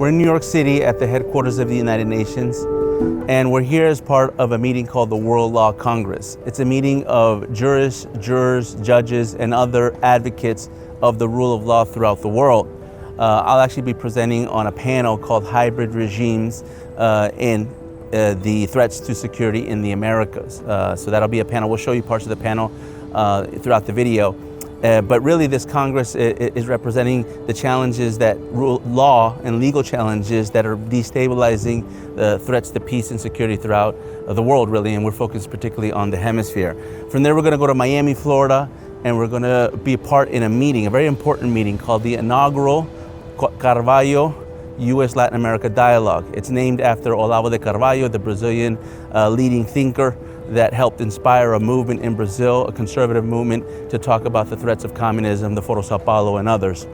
We're in New York City at the headquarters of the United Nations, and we're here as part of a meeting called the World Law Congress. It's a meeting of jurists, jurors, judges, and other advocates of the rule of law throughout the world. I'll actually be presenting on a panel called Hybrid Regimes in the Threats to Security in the Americas. So that'll be a panel. We'll show you parts of the panel throughout the video. But really this Congress is representing the challenges that law and legal challenges that are destabilizing the threats to peace and security throughout the world, really, and we're focused particularly on the hemisphere. From there, we're going to go to Miami, Florida, and we're going to be a part in a meeting, a very important meeting called the Inaugural Carvalho U.S. Latin America Dialogue. It's named after Olavo de Carvalho, the Brazilian leading thinker that helped inspire a movement in Brazil, a conservative movement, to talk about the threats of communism, the Foro Sao Paulo, and others.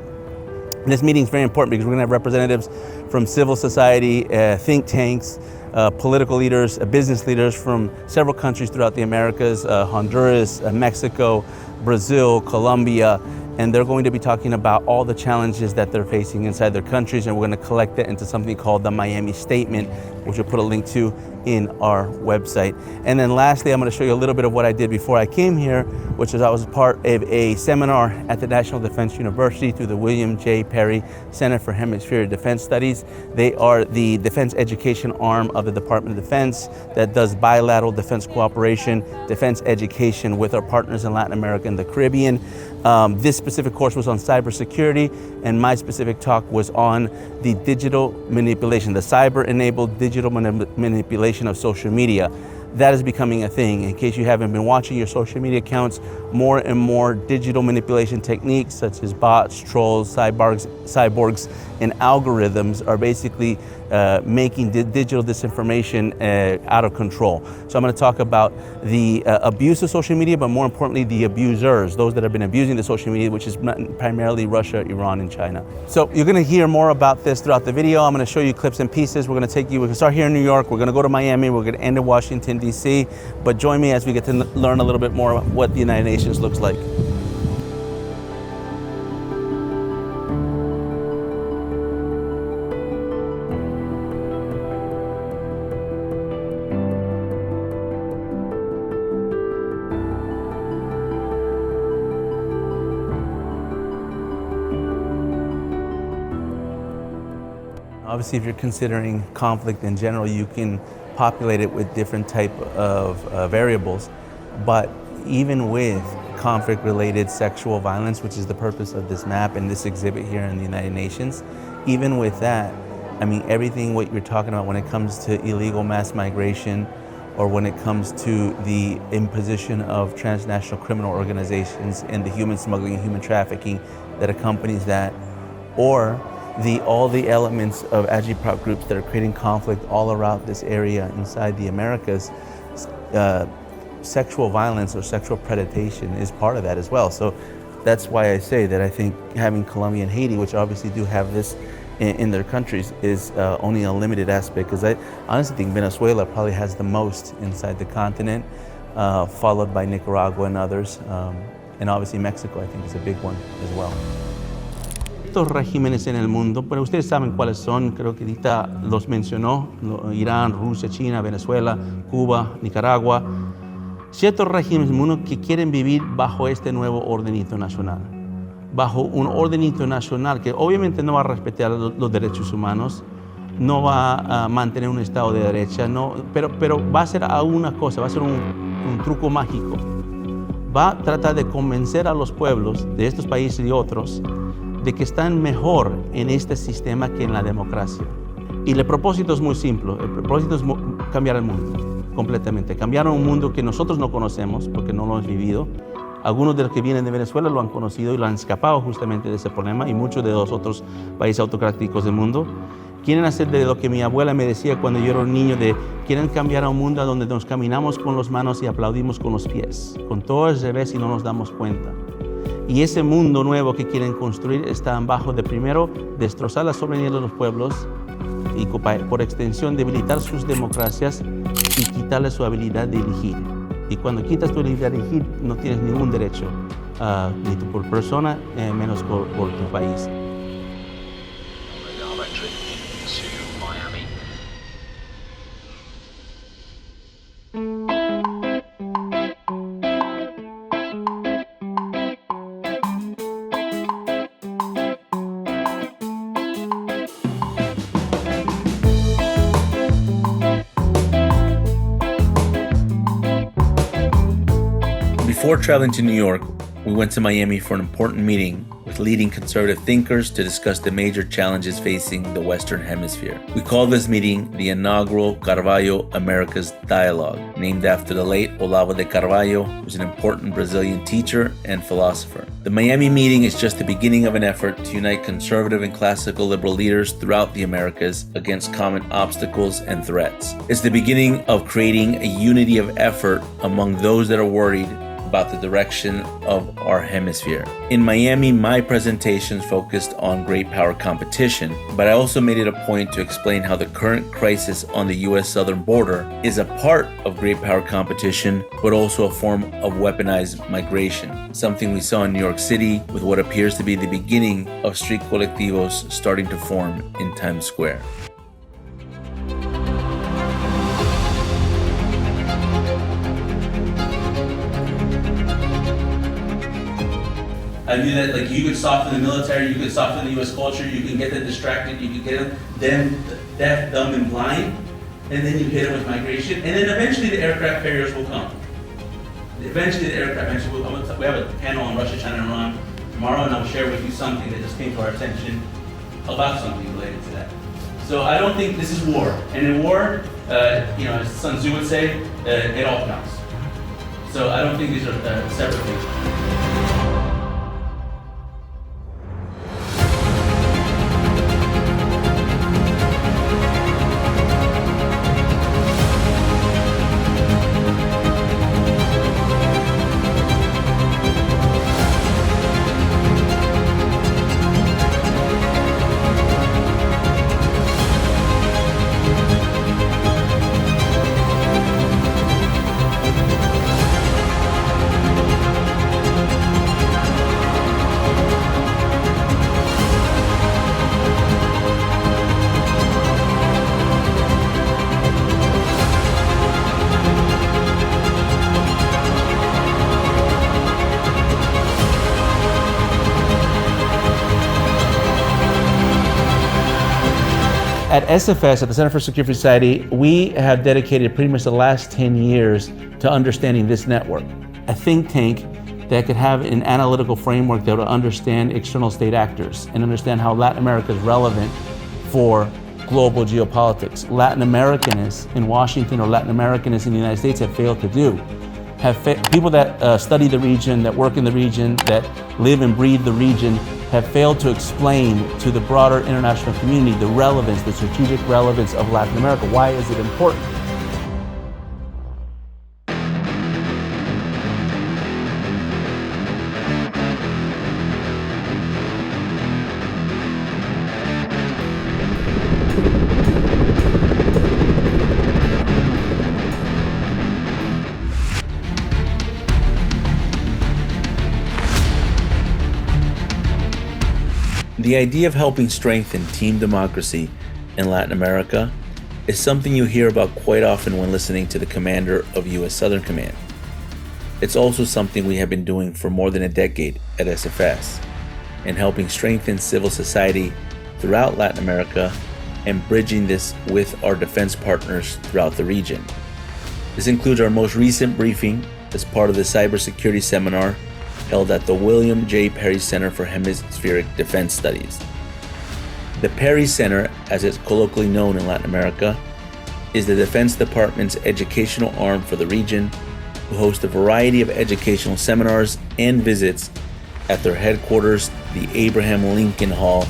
This meeting is very important because we're going to have representatives from civil society, think tanks, political leaders, business leaders from several countries throughout the Americas, Honduras, Mexico, Brazil, Colombia, and they're going to be talking about all the challenges that they're facing inside their countries, and we're going to collect that into something called the Miami Statement, which we'll put a link to in our website. And then lastly, I'm going to show you a little bit of what I did before I came here, which is I was part of a seminar at the National Defense University through the William J. Perry Center for Hemispheric Defense Studies. They are the defense education arm of the Department of Defense that does bilateral defense cooperation, defense education with our partners in Latin America and the Caribbean. This specific course was on cybersecurity, and my specific talk was on the digital manipulation, the cyber-enabled digital manipulation of social media. That is becoming a thing. In case you haven't been watching your social media accounts, more and more digital manipulation techniques such as bots, trolls, cyborgs, and algorithms are basically making digital disinformation out of control. So I'm going to talk about the abuse of social media, but more importantly, the abusers, those that have been abusing the social media, which is primarily Russia, Iran, and China. So you're going to hear more about this throughout the video. I'm going to show you clips and pieces. We're going to take you, we're going to start here in New York, we're going to go to Miami, we're going to end in Washington, D.C., but join me as we get to learn a little bit more about what the United Nations looks like. Obviously, if you're considering conflict in general, you can populate it with different type of variables. But even with conflict-related sexual violence, which is the purpose of this map and this exhibit here in the United Nations, even with that, I mean, everything what you're talking about when it comes to illegal mass migration, or when it comes to the imposition of transnational criminal organizations and the human smuggling and human trafficking that accompanies that, or all the elements of agitprop groups that are creating conflict all around this area inside the Americas, sexual violence or sexual predation is part of that as well. So that's why I say that I think having Colombia and Haiti, which obviously do have this in their countries, is only a limited aspect, because I honestly think Venezuela probably has the most inside the continent, followed by Nicaragua and others, and obviously Mexico I think is a big one as well. Regímenes en el mundo, pero ustedes saben cuáles son, creo que ahorita los mencionó, Irán, Rusia, China, Venezuela, Cuba, Nicaragua, ciertos regímenes en el mundo que quieren vivir bajo este nuevo orden internacional, bajo un orden internacional que obviamente no va a respetar los derechos humanos, no va a mantener un Estado de derecha, no, pero va a hacer una cosa, va a ser un truco mágico, va a tratar de convencer a los pueblos de estos países y otros de que están mejor en este sistema que en la democracia. Y el propósito es muy simple, el propósito es cambiar el mundo completamente, cambiar un mundo que nosotros no conocemos porque no lo hemos vivido. Algunos de los que vienen de Venezuela lo han conocido y lo han escapado justamente de ese problema, y muchos de los otros países autocráticos del mundo quieren hacer de lo que mi abuela me decía cuando yo era un niño, quieren cambiar a un mundo donde nos caminamos con las manos y aplaudimos con los pies, con todo al revés y no nos damos cuenta. Y ese mundo nuevo que quieren construir está abajo de, primero, destrozar la soberanía de los pueblos y por extensión debilitar sus democracias y quitarle su habilidad de elegir. Y cuando quitas tu habilidad de elegir, no tienes ningún derecho, ni tú por persona, menos por tu país. to Miami. Before traveling to New York, we went to Miami for an important meeting with leading conservative thinkers to discuss the major challenges facing the Western Hemisphere. We called this meeting the Inaugural Carvalho Americas Dialogue, named after the late Olavo de Carvalho, who was an important Brazilian teacher and philosopher. The Miami meeting is just the beginning of an effort to unite conservative and classical liberal leaders throughout the Americas against common obstacles and threats. It's the beginning of creating a unity of effort among those that are worried about the direction of our hemisphere. In Miami, my presentations focused on great power competition, but I also made it a point to explain how the current crisis on the U.S. southern border is a part of great power competition, but also a form of weaponized migration, something we saw in New York City with what appears to be the beginning of street colectivos starting to form in Times Square. I knew that like you could soften the military, you could soften the U.S. culture, you can get them distracted, you can get them deaf, dumb, and blind, and then you hit them with migration, and then eventually the aircraft carriers will come. Eventually the aircraft carriers will come. We have a panel on Russia, China, and Iran tomorrow, and I'll share with you something that just came to our attention about something related to that. So I don't think this is war, and in war, as Sun Tzu would say, it all counts. So I don't think these are separate things. At SFS, at the Center for Security Society, we have dedicated pretty much the last 10 years to understanding this network. A think tank that could have an analytical framework that would understand external state actors and understand how Latin America is relevant for global geopolitics. Latin Americanists in Washington or Latin Americanists in the United States have failed to do. People that study the region, that work in the region, that live and breathe the region, have failed to explain to the broader international community the relevance, the strategic relevance of Latin America. Why is it important? The idea of helping strengthen team democracy in Latin America is something you hear about quite often when listening to the commander of U.S. Southern Command. It's also something we have been doing for more than a decade at SFS, and helping strengthen civil society throughout Latin America and bridging this with our defense partners throughout the region. This includes our most recent briefing as part of the cybersecurity seminar held at the William J. Perry Center for Hemispheric Defense Studies. The Perry Center, as it's colloquially known in Latin America, is the Defense Department's educational arm for the region, who host a variety of educational seminars and visits at their headquarters, the Abraham Lincoln Hall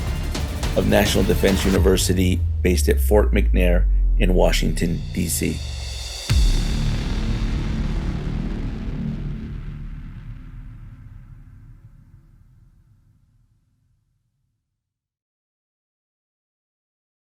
of National Defense University, based at Fort McNair in Washington, D.C.